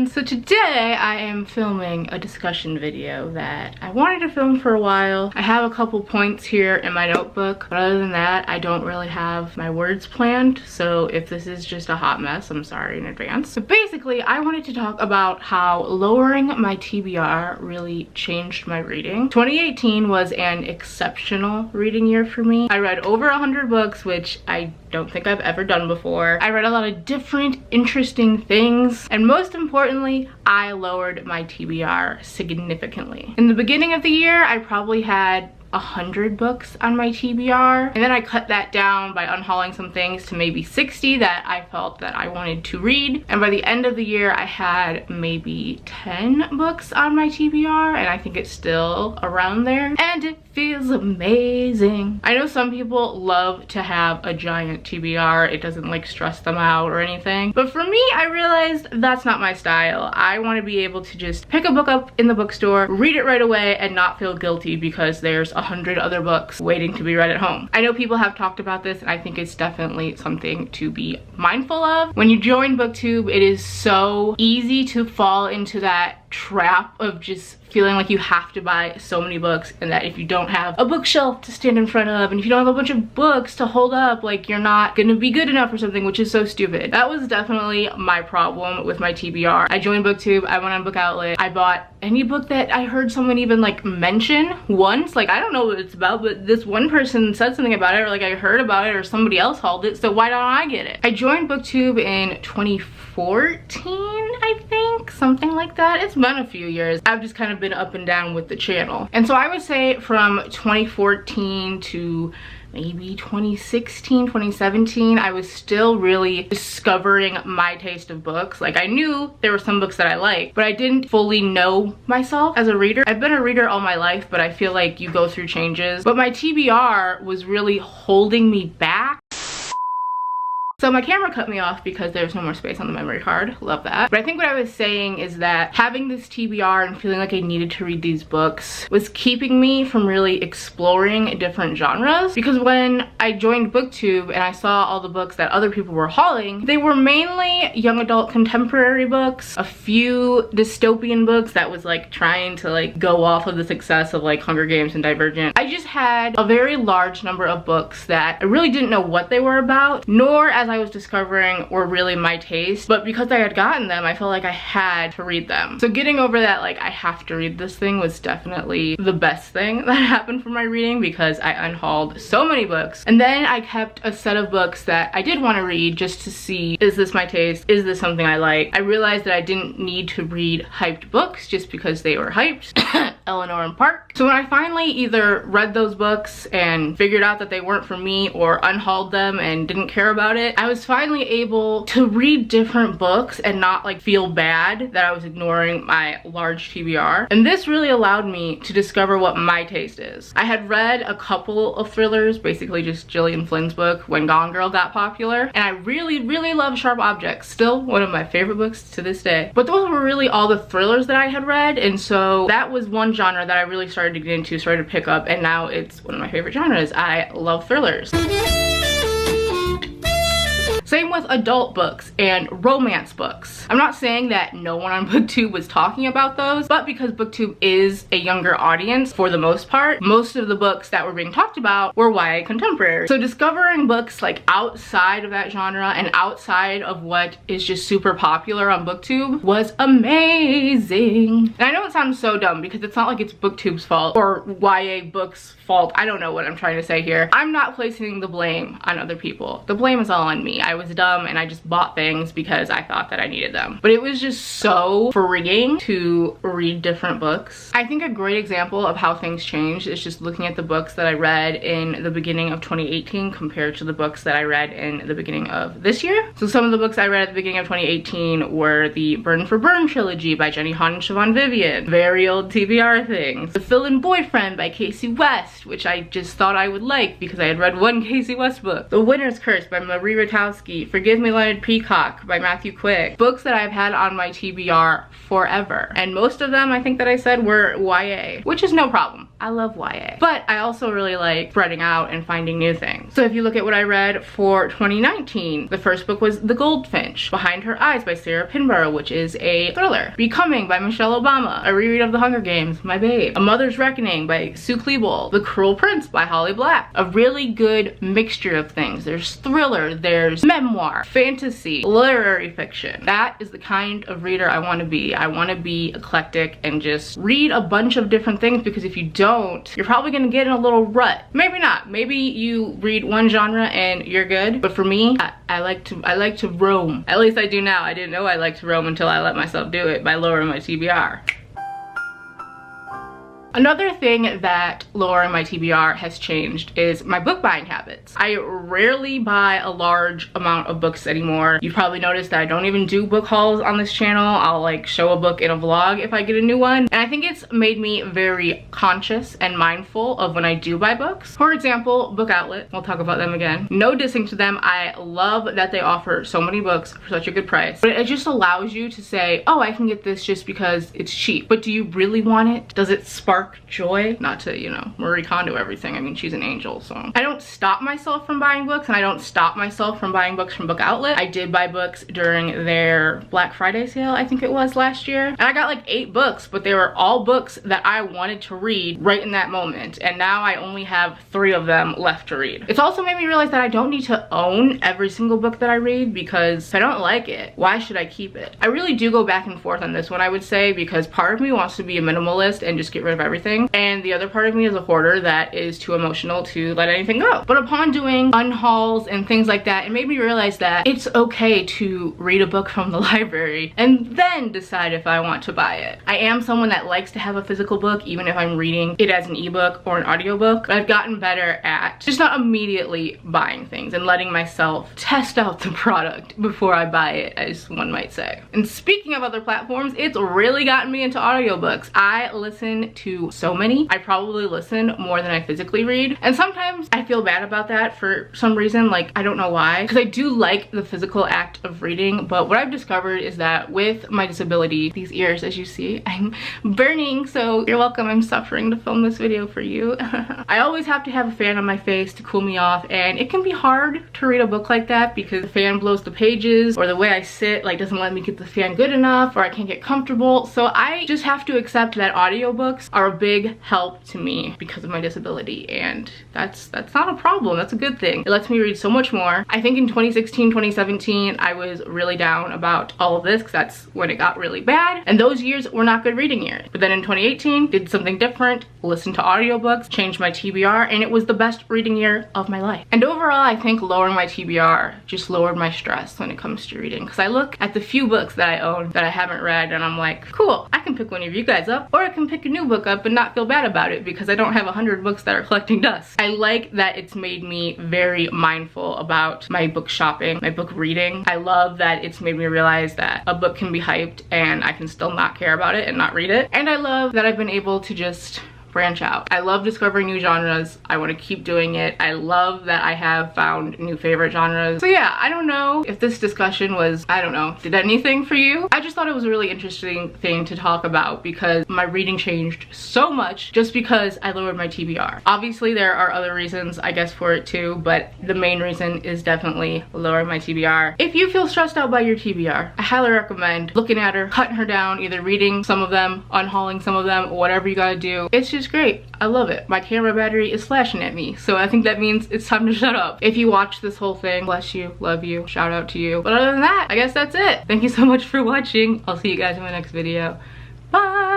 friends. So today I am filming a discussion video that I wanted to film for a while. I have a couple points here in my notebook, but other than that, I don't really have my words planned. So if this is just a hot mess, I'm sorry in advance. So basically, I wanted to talk about how lowering my TBR really changed my reading. 2018 was an exceptional reading year for me. I read over 100 books, which I don't think I've ever done before. I read a lot of different interesting things, and most importantly, I lowered my TBR significantly. In the beginning of the year, I probably had 100 books on my TBR, and then I cut that down by unhauling some things to maybe 60 that I felt that I wanted to read, and by the end of the year I had maybe 10 books on my TBR, and I think it's still around there, and it feels amazing. I know some people love to have a giant TBR. It doesn't like stress them out or anything, but for me, I realized that's not my style. I want to be able to just pick a book up in the bookstore, read it right away, and not feel guilty because there's 100 other books waiting to be read at home. I know people have talked about this, and I think it's definitely something to be mindful of. When you join BookTube, it is so easy to fall into that trap of just feeling like you have to buy so many books, and that if you don't have a bookshelf to stand in front of, and if you don't have a bunch of books to hold up, like you're not gonna be good enough or something, which is so stupid. That was definitely my problem with my TBR. I joined BookTube, I went on Book Outlet, I bought any book that I heard someone even like mention once. Like, I don't know what it's about, but this one person said something about it, or like I heard about it, or somebody else hauled it, so why don't I get it? I joined BookTube in 2014, I think, something like that. It's been a few years. I've just kind of been up and down with the channel. And so I would say from 2014 to maybe 2016, 2017, I was still really discovering my taste of books. Like, I knew there were some books that I liked, but I didn't fully know myself as a reader. I've been a reader all my life, but I feel like you go through changes. But my TBR was really holding me back. So my camera cut me off because there's no more space on the memory card. Love that. But I think what I was saying is that having this TBR and feeling like I needed to read these books was keeping me from really exploring different genres. Because when I joined BookTube and I saw all the books that other people were hauling, they were mainly young adult contemporary books, a few dystopian books that was like trying to like go off of the success of like Hunger Games and Divergent. I just had a very large number of books that I really didn't know what they were about, nor as I was discovering were really my taste, but because I had gotten them, I felt like I had to read them. So getting over that, like, I have to read this thing was definitely the best thing that happened for my reading, because I unhauled so many books. And then I kept a set of books that I did want to read just to see, is this my taste? Is this something I like? I realized that I didn't need to read hyped books just because they were hyped. Eleanor and Park. So when I finally either read those books and figured out that they weren't for me, or unhauled them and didn't care about it, I was finally able to read different books and not like feel bad that I was ignoring my large TBR. And this really allowed me to discover what my taste is. I had read a couple of thrillers, basically just Gillian Flynn's book When Gone Girl got popular, and I really love Sharp Objects, still one of my favorite books to this day. But those were really all the thrillers that I had read, and so that was one genre that I really started to get into, started to pick up, and now it's one of my favorite genres. I love thrillers. Same with adult books and romance books. I'm not saying that no one on BookTube was talking about those, but because BookTube is a younger audience for the most part, most of the books that were being talked about were YA contemporary. So discovering books like outside of that genre and outside of what is just super popular on BookTube was amazing. And I know it sounds so dumb because it's not like it's BookTube's fault or YA books' fault. I don't know what I'm trying to say here. I'm not placing the blame on other people. The blame is all on me. I was dumb and I just bought things because I thought that I needed them. But it was just so freeing to read different books. I think a great example of how things changed is just looking at the books that I read in the beginning of 2018 compared to the books that I read in the beginning of this year. So some of the books I read at the beginning of 2018 were the Burn for Burn trilogy by Jenny Han and Siobhan Vivian, very old TBR things. The Fill-In Boyfriend by Casey West, which I just thought I would like because I had read one Casey West book. The Winter's Curse by Marie Ratowski, Forgive Me Leonard Peacock by Matthew Quick. Books that I've had on my TBR forever. And most of them, I think that I said, were YA, which is no problem. I love YA. But I also really like spreading out and finding new things. So if you look at what I read for 2019, the first book was The Goldfinch, Behind Her Eyes by Sarah Pinborough, which is a thriller. Becoming by Michelle Obama, a reread of The Hunger Games, my babe. A Mother's Reckoning by Sue Klebold. The Cruel Prince by Holly Black. A really good mixture of things. There's thriller, there's memoir, fantasy, literary fiction. That is the kind of reader I want to be. I want to be eclectic and just read a bunch of different things, because if you don't, you're probably going to get in a little rut. Maybe not. Maybe you read one genre and you're good. But for me, I like to roam. At least I do now. I didn't know I liked to roam until I let myself do it by lowering my TBR. Another thing that lowering my TBR has changed is my book buying habits. I rarely buy a large amount of books anymore. You've probably noticed that I don't even do book hauls on this channel. I'll like show a book in a vlog if I get a new one. And I think it's made me very conscious and mindful of when I do buy books. For example, Book Outlet. We'll talk about them again. No dissing to them. I love that they offer so many books for such a good price. But it just allows you to say, oh, I can get this just because it's cheap. But do you really want it? Does it spark joy? Not to, you know, Marie Kondo everything. I mean, she's an angel, so. I don't stop myself from buying books, and I don't stop myself from buying books from Book Outlet. I did buy books during their Black Friday sale, I think it was last year. And I got like 8 books, but they were all books that I wanted to read right in that moment. And now I only have 3 of them left to read. It's also made me realize that I don't need to own every single book that I read, because if I don't like it, why should I keep it? I really do go back and forth on this one, I would say, because part of me wants to be a minimalist and just get rid of everything. And the other part of me is a hoarder that is too emotional to let anything go. But upon doing unhauls and things like that, it made me realize that it's okay to read a book from the library and then decide if I want to buy it. I am someone that likes to have a physical book, even if I'm reading it as an ebook or an audiobook. But I've gotten better at just not immediately buying things and letting myself test out the product before I buy it, as one might say. And speaking of other platforms, it's really gotten me into audiobooks. I listen to so many. I probably listen more than I physically read, and sometimes I feel bad about that for some reason. Like, I don't know why, because I do like the physical act of reading. But what I've discovered is that with my disability, these ears, as you see, I'm burning, so you're welcome. I'm suffering to film this video for you. I always have to have a fan on my face to cool me off, and it can be hard to read a book like that because the fan blows the pages, or the way I sit like doesn't let me get the fan good enough, or I can't get comfortable. So I just have to accept that audiobooks are a big help to me because of my disability, and that's not a problem. That's a good thing. It lets me read so much more. I think in 2016, 2017, I was really down about all of this because that's when it got really bad, and those years were not good reading years. But then in 2018, did something different, listened to audiobooks, changed my TBR, and it was the best reading year of my life. And overall, I think lowering my TBR just lowered my stress when it comes to reading, because I look at the few books that I own that I haven't read, and I'm like, cool, I can pick one of you guys up, or I can pick a new book up and not feel bad about it because I don't have 100 books that are collecting dust. I like that it's made me very mindful about my book shopping, my book reading. I love that it's made me realize that a book can be hyped and I can still not care about it and not read it. And I love that I've been able to just branch out. I love discovering new genres. I want to keep doing it. I love that I have found new favorite genres. So yeah, I don't know if this discussion was, I don't know, did anything for you? I just thought it was a really interesting thing to talk about because my reading changed so much just because I lowered my TBR. Obviously there are other reasons, I guess, for it too, but the main reason is definitely lowering my TBR. If you feel stressed out by your TBR, I highly recommend looking at her, cutting her down, either reading some of them, unhauling some of them, whatever you gotta do. It's just great. I love it. My camera battery is flashing at me, so I think that means it's time to shut up. If you watch this whole thing, bless you, love you, shout out to you. But other than that, I guess that's it. Thank you so much for watching. I'll see you guys in my next video. Bye!